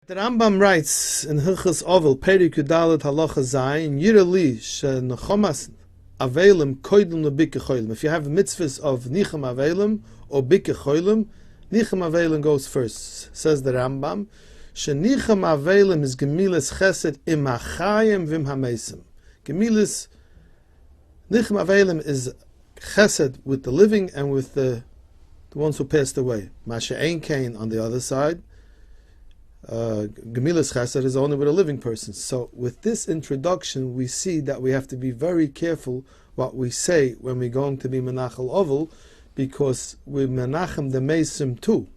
The Rambam writes in Hilchos Ovel, Perik Yudalet Halacha Zayin, Yirali sheNechomas Avelim Koidem LeBike Cholim. If you have mitzvahs of NICHUM Avelim or Bike Cholim, NICHUM Avelim goes first. Says the Rambam, sheNICHUM Avelim is Gemilas Chesed im HaChayim v'im HaMeisim. Gemilas NICHUM Avelim is Chesed with the living and with the ones who passed away. Masha Ein Kain on the other side. Gemilas Chesed is only with a living person. So with this introduction, we see that we have to be very careful what we say when we're going to be Menachel Oval, because we Menachem the Mesim too.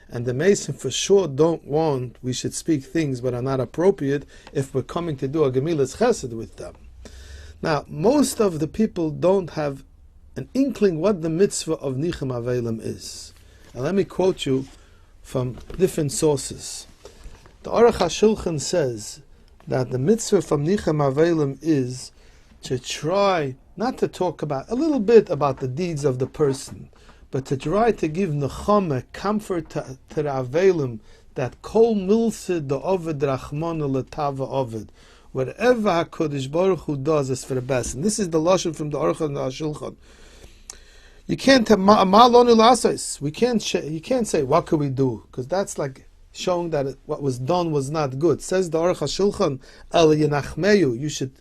And the Mesim for sure don't want we should speak things that are not appropriate if we're coming to do a Gemilas Chesed with them. Now, most of the people don't have an inkling what the mitzvah of NICHUM Avelim is. And let me quote you from different sources. The Aruch HaShulchan says that the mitzvah from NICHUM Avelim is to try not to talk about a little bit about the deeds of the person, but to try to give nechama, comfort to the Avelim, that kol milsid the Ovid Rachmana letava Ovid. Whatever HaKadosh Baruch Hu does is for the best. And this is the lashon from the Aruch HaShulchan. You can't have ma'alonu l'asais. You can't say what could we do, because that's like showing that what was done was not good. Says the Aruch HaShulchan, El Yenachmeyu, you should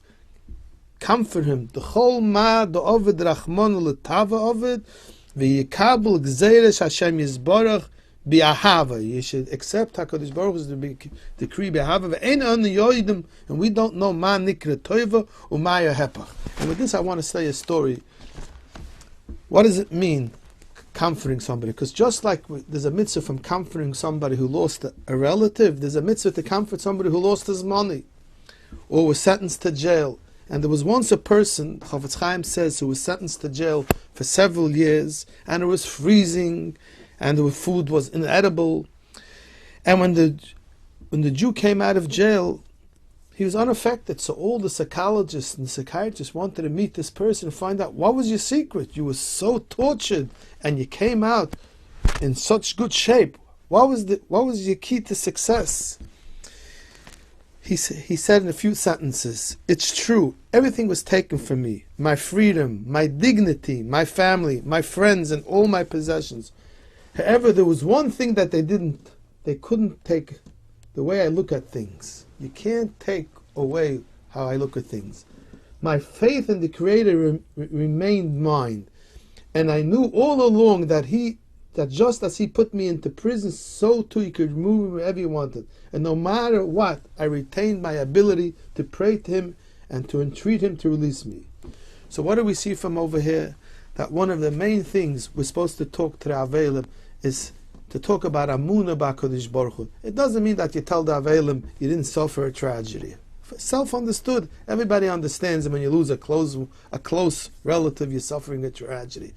comfort him. The chol ma the Ovid Rachmana letava Ovid v'yikabel gzeiras Hashem Yisbarach bi'ahava. You should accept HaKadosh Baruch Hu's decree bi'ahava. Ve'ein anu yoidim, and we don't know ma nikra toiva u'ma yahepach. And with this, I want to say a story. What does it mean, comforting somebody? Because just like there's a mitzvah from comforting somebody who lost a relative, there's a mitzvah to comfort somebody who lost his money or was sentenced to jail. And there was once a person, Chofetz Chaim says, who was sentenced to jail for several years, and it was freezing, and the food was inedible. And when the Jew came out of jail, he was unaffected. So all the psychologists and the psychiatrists wanted to meet this person and find out, what was your secret? You were so tortured and you came out in such good shape. What was your key to success? He said in a few sentences, it's true, everything was taken from me. My freedom, my dignity, my family, my friends, and all my possessions. However, there was one thing that they couldn't take, the way I look at things. You can't take away how I look at things. My faith in the Creator remained mine, and I knew all along that just as He put me into prison, so too He could remove me wherever He wanted. And no matter what, I retained my ability to pray to Him and to entreat Him to release me. So what do we see from over here? That one of the main things we're supposed to talk to the Avelim is to talk about Amunah b'HaKadosh Baruch Hu. It doesn't mean that you tell the Avelim you didn't suffer a tragedy. Self-understood. Everybody understands that when you lose a close relative, you're suffering a tragedy.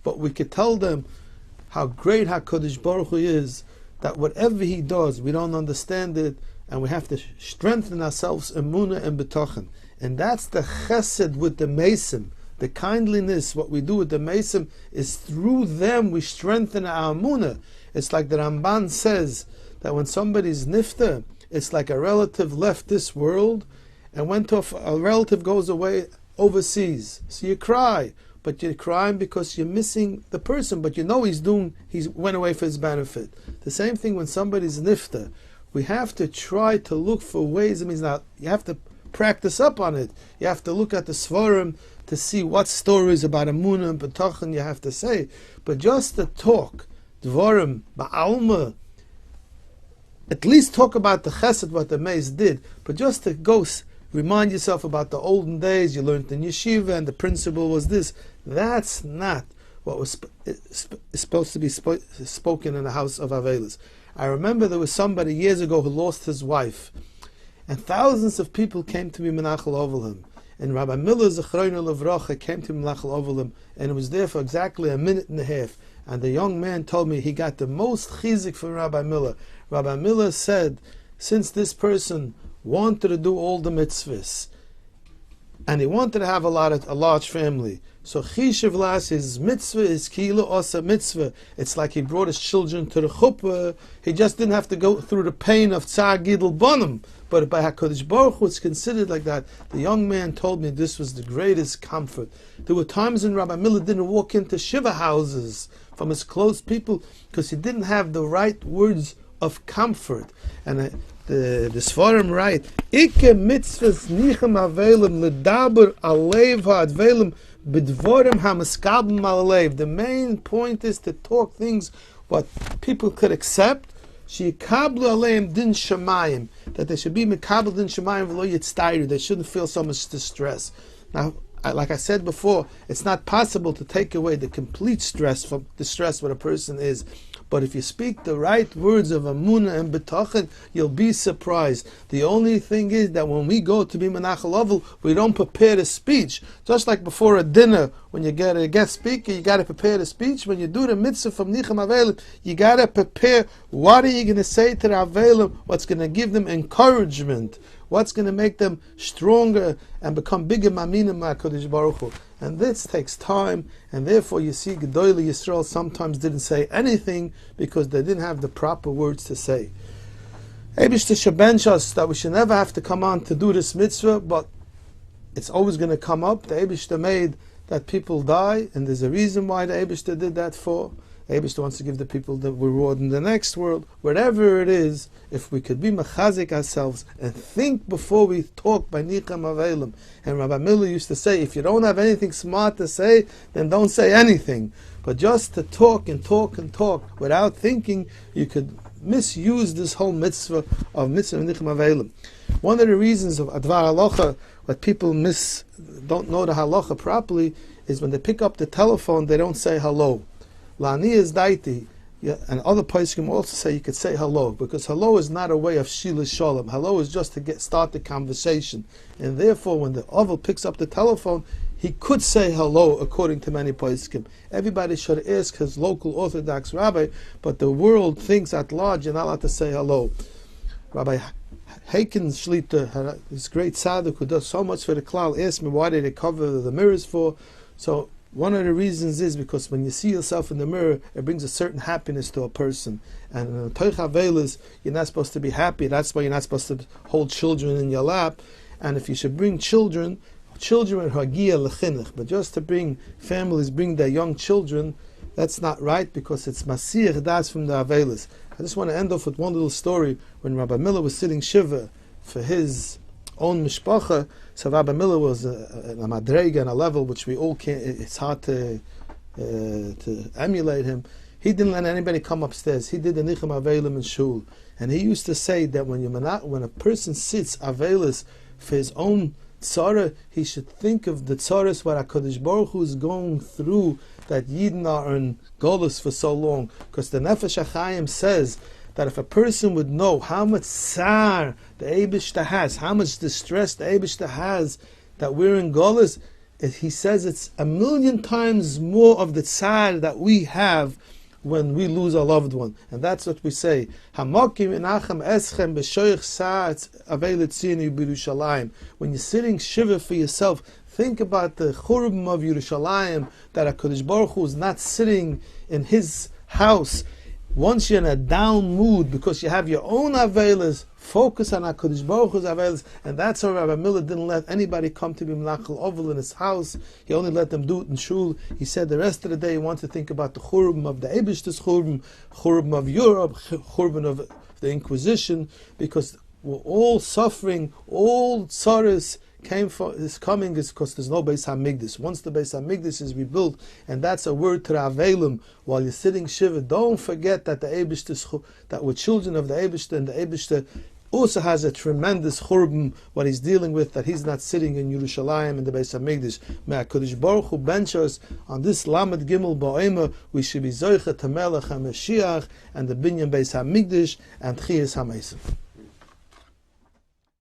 But we could tell them how great HaKadosh Baruch Hu is, that whatever He does, we don't understand it, and we have to strengthen ourselves, Amunah and B'tochen. And that's the chesed with the Mesim. The kindliness, what we do with the Mesim, is through them we strengthen our Amunah. It's like the Ramban says, that when somebody's nifta, it's like a relative left this world and a relative goes away overseas. So you cry, but you're crying because you're missing the person, but you know he went away for his benefit. The same thing when somebody's nifta. We have to try to look for ways. It means now you have to practice up on it. You have to look at the Svarim to see what stories about Amunah and B'tochen you have to say. But just to talk, Dvarim, Ba'alma, at least talk about the chesed, what the Meis did, but just to go remind yourself about the olden days, you learned in yeshiva and the principle was this. That's not what was supposed to be spoken in the house of Avelis. I remember there was somebody years ago who lost his wife, and thousands of people came to be Menachel over him. And Rabbi Miller Zechrono Levracha came to Menachel over him, and it was there for exactly a minute and a half. And the young man told me he got the most chizik from Rabbi Miller. Rabbi Miller said, since this person wanted to do all the mitzvahs, and he wanted to have a large family, So Chishav Las, his mitzvah is Kila Osa mitzvah. It's like he brought his children to the chuppah. He just didn't have to go through the pain of Tsar Gidel Bunim. But by HaKadosh Baruch Hu, it's considered like that. The young man told me this was the greatest comfort. There were times when Rabbi Miller didn't walk into shivah houses from his close people because he didn't have the right words of comfort. And the Sfarim write, Ike mitzvahs NICHUM avelim ledaber alev ha'advelim b'dvorim ha'maskabim alev. The main point is to talk things what people could accept. She'ikablu aleim din shamayim, that they should be mekabel din shamayim v'lo yitztayru. They shouldn't feel so much distress. Now, like I said before, it's not possible to take away the complete stress from distress what a person is. But if you speak the right words of amunah and betachin, you'll be surprised. The only thing is that when we go to be menachal ovel, we don't prepare the speech. Just like before a dinner, when you get a guest speaker, you got to prepare the speech. When you do the mitzvah from NICHUM avelim, you got to prepare what are you going to say to the avelim, what's going to give them encouragement, what's going to make them stronger and become bigger maminim HaKadosh Baruch Hu. And this takes time, and therefore you see Gedolei Yisrael sometimes didn't say anything because they didn't have the proper words to say. Eibishter should bench us that we should never have to come on to do this mitzvah, but it's always going to come up. The Eibishter made that people die, and there's a reason why the Eibishter did that for. Eibishter wants to give the people the reward in the next world. Wherever it is, if we could be mechazik ourselves and think before we talk by NICHUM avelim. And Rabbi Miller used to say, if you don't have anything smart to say, then don't say anything. But just to talk and talk and talk without thinking, you could misuse this whole mitzvah of mitzvah NICHUM avelim. One of the reasons of advar halacha, what people don't know the halacha properly, is when they pick up the telephone, they don't say hello. Lani is daiti, and other poskim also say you could say hello, because hello is not a way of shila shalom. Hello is just to start the conversation, and therefore when the oval picks up the telephone, he could say hello according to many poskim. Everybody should ask his local Orthodox rabbi, but the world thinks at large you're not allowed to say hello. Rabbi Haken Shlita, this great tzaddik who does so much for the klal, asked me why did they cover the mirrors for. So one of the reasons is because when you see yourself in the mirror, it brings a certain happiness to a person. And in Toich HaVeilas, you're not supposed to be happy. That's why you're not supposed to hold children in your lap. And if you should bring children are hagia lechinuch. But just to bring families, bring their young children, that's not right because it's masir das from the Avelis. I just want to end off with one little story. When Rabbi Miller was sitting shivah for his own mishpacha, so Rabbi Miller was a madrega on a level which we all can't. It's hard to emulate him. He didn't let anybody come upstairs. He did the NICHUM avelim in shul, and he used to say that when a person sits avelis for his own tzara, he should think of the tzaras what HaKadosh Baruch Hu is going through, that Yidden are in golus for so long, because the Nefesh HaChaim says that if a person would know how much tsar the Eibishter has, how much distress the Eibishter has, that we're in Golas, he says it's 1,000,000 times more of the tsar that we have when we lose a loved one. And that's what we say. When you're sitting shiva for yourself, think about the churban of Yerushalayim, that HaKadosh Baruch Hu is not sitting in his house. Once you're in a down mood because you have your own avelas, focus on HaKadosh Baruch Hu's avelas, and that's why Rabbi Miller didn't let anybody come to be Menachal Ovel in his house. He only let them do it in shul. He said the rest of the day he wanted to think about the churban of the Eibishter's churban of Europe, churban of the Inquisition, because we're all suffering, all tzaras is because there's no Beis Hamikdash. Once the Beis Hamikdash is rebuilt, and that's a word to the Avelim, while you're sitting shiva, don't forget that the Eibishter, that we're children of the Eibishter, and the Eibishter also has a tremendous churban, what he's dealing with, that he's not sitting in Yerushalayim in the Beis Hamikdash. May HaKadosh Baruch Hu bench us on this Lamed Gimel Ba'ema. We should be Zoicha to Melech HaMashiach and the Binyan Beis Hamikdash and Tchias HaMesim.